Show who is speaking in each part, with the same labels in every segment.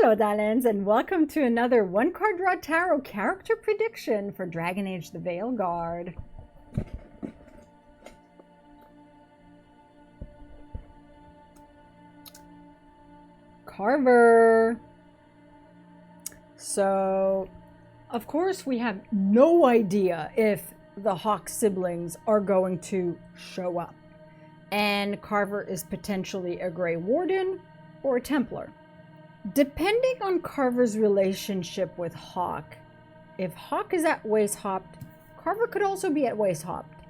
Speaker 1: Hello, darlings, and welcome to another one card draw tarot character prediction for Dragon Age the Veilguard. Carver. So, of course, we have no idea if the Hawk siblings are going to show up. And Carver is potentially a Grey Warden or a Templar. Depending on Carver's relationship with Hawk, if Hawk is at Waist-Hopped, Carver could also be at Waist-Hopped.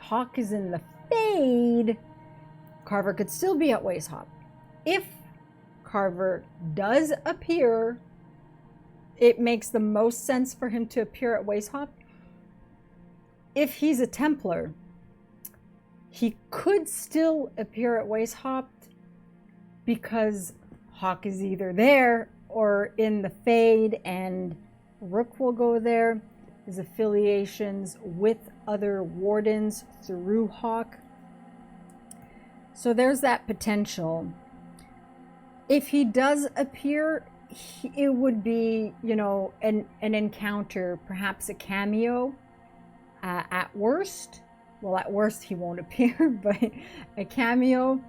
Speaker 1: Hawk is in the Fade, Carver could still be at Waist-Hopped. If Carver does appear, it makes the most sense for him to appear at Waist-Hopped. If he's a Templar, he could still appear at Waist-Hopped because Hawk is either there or in the Fade, and Rook will go there. His affiliations with other wardens through Hawk. So there's that potential. If he does appear, it would be, you know, an encounter, perhaps a cameo at worst. Well, at worst he won't appear, but a cameo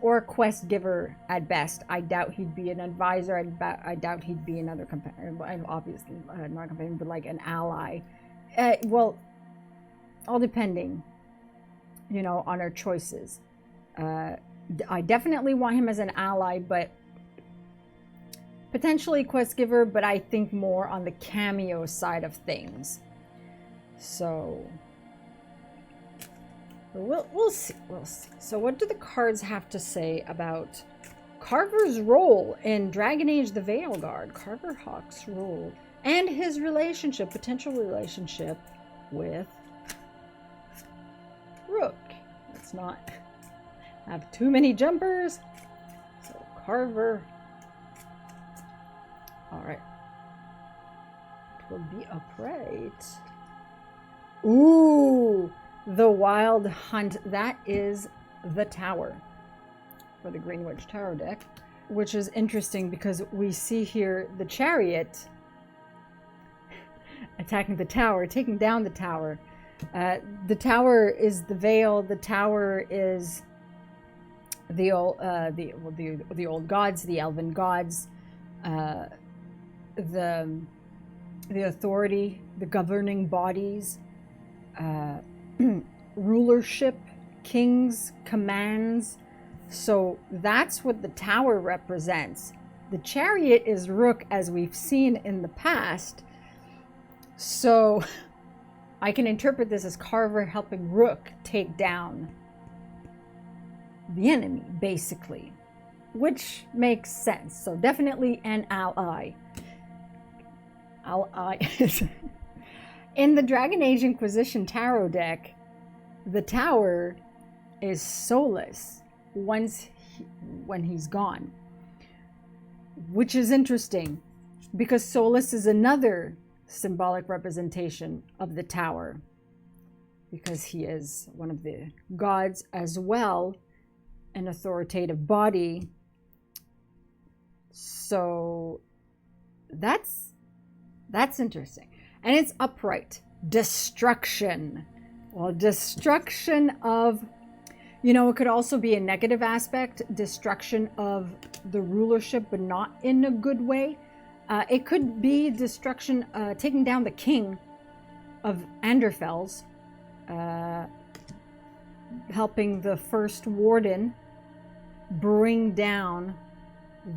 Speaker 1: or a quest giver at best. I doubt he'd be an advisor. I doubt he'd be another companion, obviously not a companion, but like an ally. Well, all depending, you know, on our choices. I definitely want him as an ally, but potentially quest giver, but I think more on the cameo side of things. So we'll see. So what do the cards have to say about Carver's role in Dragon Age the Veilguard? Carver Hawk's role and his relationship, potential relationship with Rook. Let's not have too many jumpers. So Carver. All right. It will be upright. Ooh. The Wild Hunt. That is the Tower for the Greenwich Tarot deck, which is interesting because we see here the Chariot attacking the Tower, taking down the Tower. The Tower is the Veil. The Tower is the old gods, the elven gods, the authority, the governing bodies. Rulership, kings, commands. So that's what the Tower represents. The Chariot is Rook, as we've seen in the past. So I can interpret this as Carver helping Rook take down the enemy, basically, which makes sense. So definitely an ally. In the Dragon Age Inquisition tarot deck, the Tower is soulless when he's gone, which is interesting because soulless is another symbolic representation of the Tower, because he is one of the gods as well, an authoritative body. So that's interesting. And it's upright. Destruction. Well, destruction of, you know, it could also be a negative aspect. Destruction of the rulership, but not in a good way. It could be destruction, taking down the king of Anderfels, helping the first warden bring down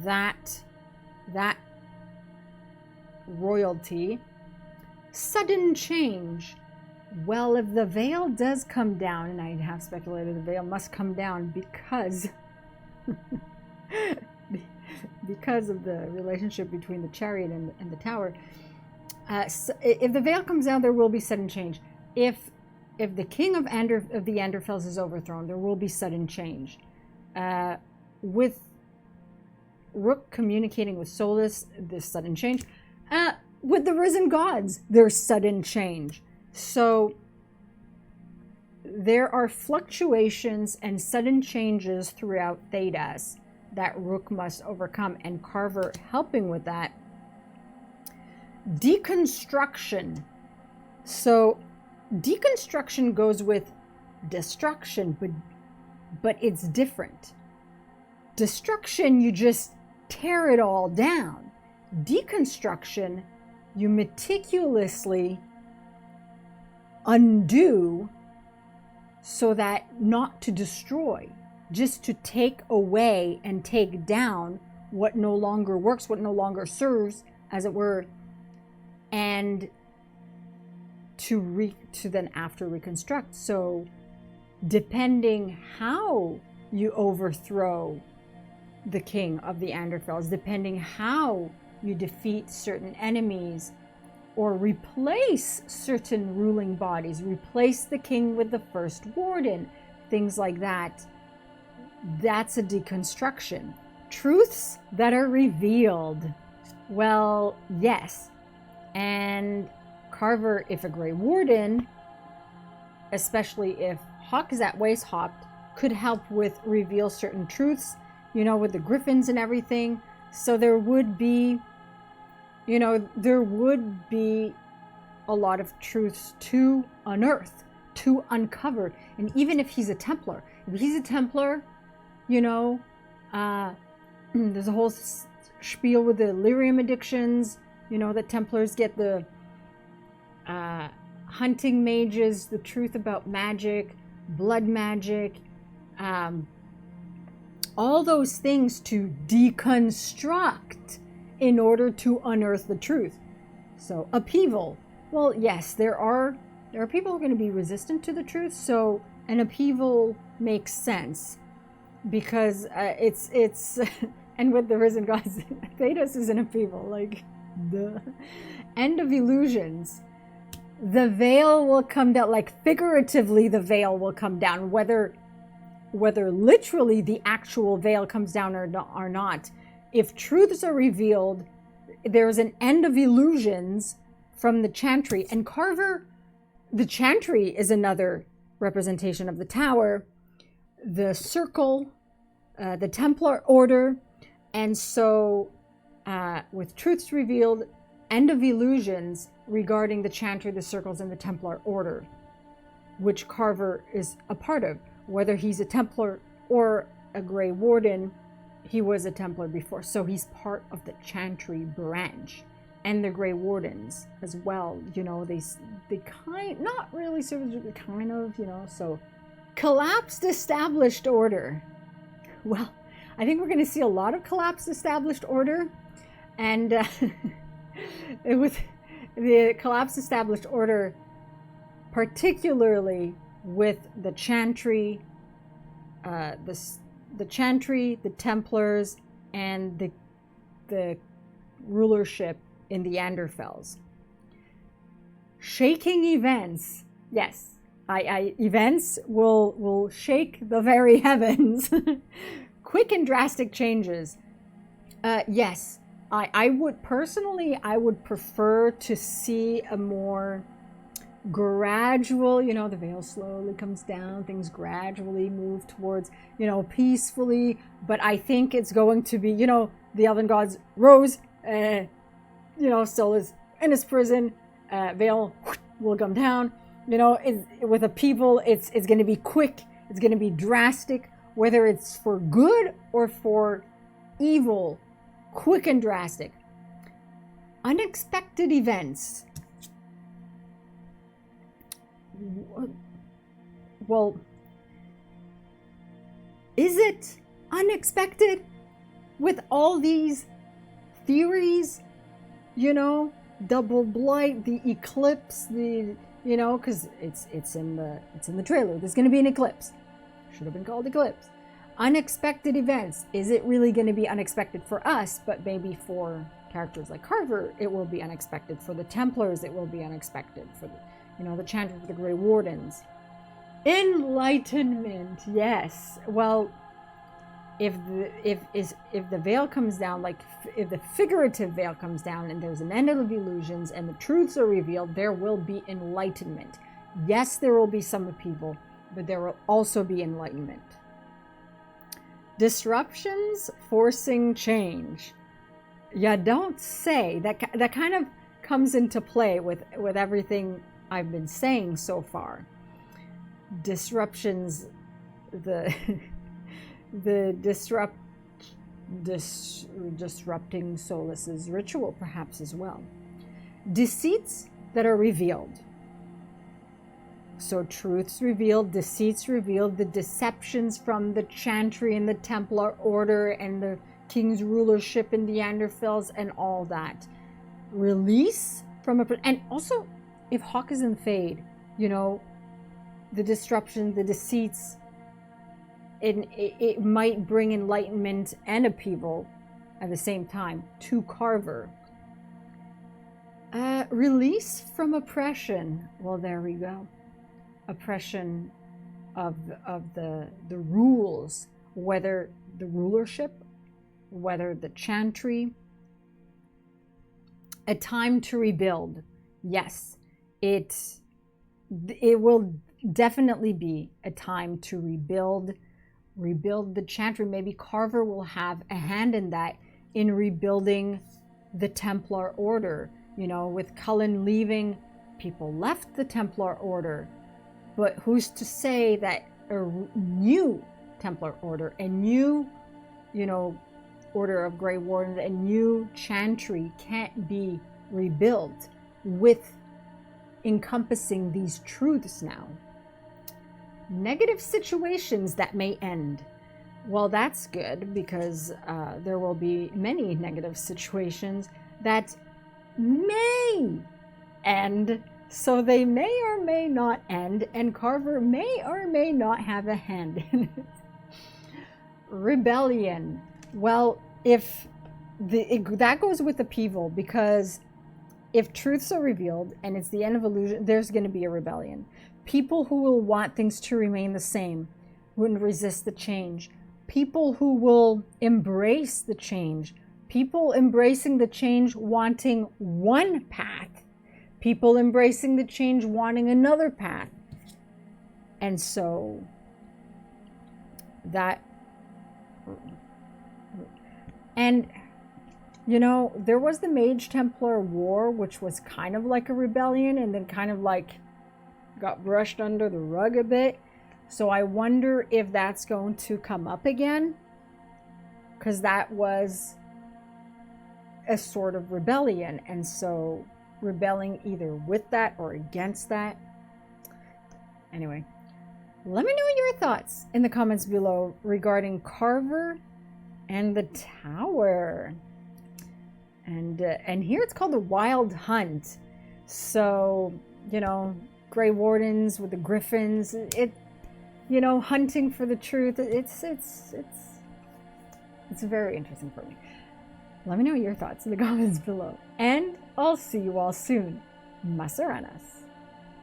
Speaker 1: that royalty. Sudden change. Well, if the veil does come down, and I have speculated the veil must come down because because of the relationship between the Chariot and the Tower. So if the veil comes down, there will be sudden change. If the king of the Anderfels is overthrown, there will be sudden change. With Rook communicating with Solus, there's sudden change. With the risen gods, there's sudden change. So there are fluctuations and sudden changes throughout Thedas that Rook must overcome, and Carver helping with that. Deconstruction. So deconstruction goes with destruction, but it's different. Destruction, you just tear it all down. Deconstruction, you meticulously undo so that not to destroy, just to take away and take down what no longer works, what no longer serves, as it were, and to then after reconstruct. So depending how you overthrow the king of the Anderfels, depending how you defeat certain enemies or replace certain ruling bodies, replace the king with the first warden, things like that, that's a deconstruction. Truths that are revealed. Well, yes. And Carver, if a Grey Warden, especially if Hawk is at waist hopped, could help with reveal certain truths, you know, with the griffins and everything. So there would be, you know, there would be a lot of truths to unearth, to uncover. And even if he's a Templar, you know, there's a whole spiel with the lyrium addictions, you know, that Templars get the hunting mages, the truth about magic, blood magic, all those things to deconstruct in order to unearth the truth. So upheaval. Well, yes, there are people who are going to be resistant to the truth. So an upheaval makes sense because it's and with the risen gods, Thedas is an upheaval. Like the end of illusions. The veil will come down, like figuratively, the veil will come down, whether literally the actual veil comes down or not. If truths are revealed, there's an end of illusions from the Chantry. And Carver, the Chantry is another representation of the tower, the circle, the Templar Order. And so with truths revealed, end of illusions regarding the Chantry, the circles, and the Templar Order, which Carver is a part of. Whether he's a Templar or a Grey Warden, he was a Templar before, so he's part of the Chantry branch. And the Grey Wardens as well, you know, they not really serve, kind of, you know. So collapsed established order. Well, I think we're going to see a lot of collapsed established order, and with the collapsed established order, particularly with the Chantry, the Chantry, the Templars, and the rulership in the Anderfels. Shaking events. Yes, events will shake the very heavens. Quick and drastic changes. Yes, I would personally, I would prefer to see a more gradual, you know, the veil slowly comes down, things gradually move towards, you know, peacefully. But I think it's going to be, you know, the elven gods rose, you know, still is in his prison, veil will come down, you know, with upheaval, it's going to be quick, it's going to be drastic, whether it's for good or for evil, quick and drastic. Unexpected events. Well, is it unexpected with all these theories, you know, double blight, the eclipse, the, you know, because it's in the trailer, there's going to be an eclipse, should have been called eclipse. Unexpected events, is it really going to be unexpected for us? But maybe for characters like Carver, it will be unexpected. For the Templars, it will be unexpected. For the, you know, the Chantry, for the Grey Wardens. Enlightenment, yes. Well, if the veil comes down, like if the figurative veil comes down and there's an end of illusions and the truths are revealed, there will be enlightenment. Yes, there will be some upheaval, but there will also be enlightenment. Disruptions forcing change. You don't say. That kind of comes into play with everything I've been saying so far. Disruptions, the disrupting Solas's ritual perhaps as well. Deceits that are revealed. So truths revealed, deceits revealed, the deceptions from the Chantry and the Templar Order and the King's rulership in the Anderfels and all that. Release from a... And also, if Hawk is in Fade, you know, the disruption, the deceits, it might bring enlightenment and upheaval at the same time to Carver. Release from oppression. Well, there we go. Oppression of the rules, whether the rulership, whether the Chantry. A time to rebuild. Yes, it will definitely be a time to rebuild the Chantry. Maybe Carver will have a hand in that, in rebuilding the Templar Order. You know, with Cullen leaving, people left the Templar Order. But who's to say that a new Templar Order, a new, you know, Order of Grey Wardens, a new Chantry can't be rebuilt with encompassing these truths now? Negative situations that may end. Well, that's good, because there will be many negative situations that may end. So they may or may not end, and Carver may or may not have a hand in it. Rebellion. Well, if that goes with upheaval, because if truths are revealed and it's the end of illusion, there's going to be a rebellion. People who will want things to remain the same, wouldn't resist the change. People who will embrace the change. People embracing the change, wanting one path. People embracing the change, wanting another path. And so that, and you know, there was the Mage Templar War, which was kind of like a rebellion, and then kind of like got brushed under the rug a bit. So I wonder if that's going to come up again, because that was a sort of rebellion. And so rebelling either with that or against that. Anyway, let me know your thoughts in the comments below regarding Carver and the Tower. And here it's called the Wild Hunt. So, you know, Grey Wardens with the Griffins, you know, hunting for the truth. It's very interesting for me. Let me know your thoughts in the comments below. And I'll see you all soon. Masaranas.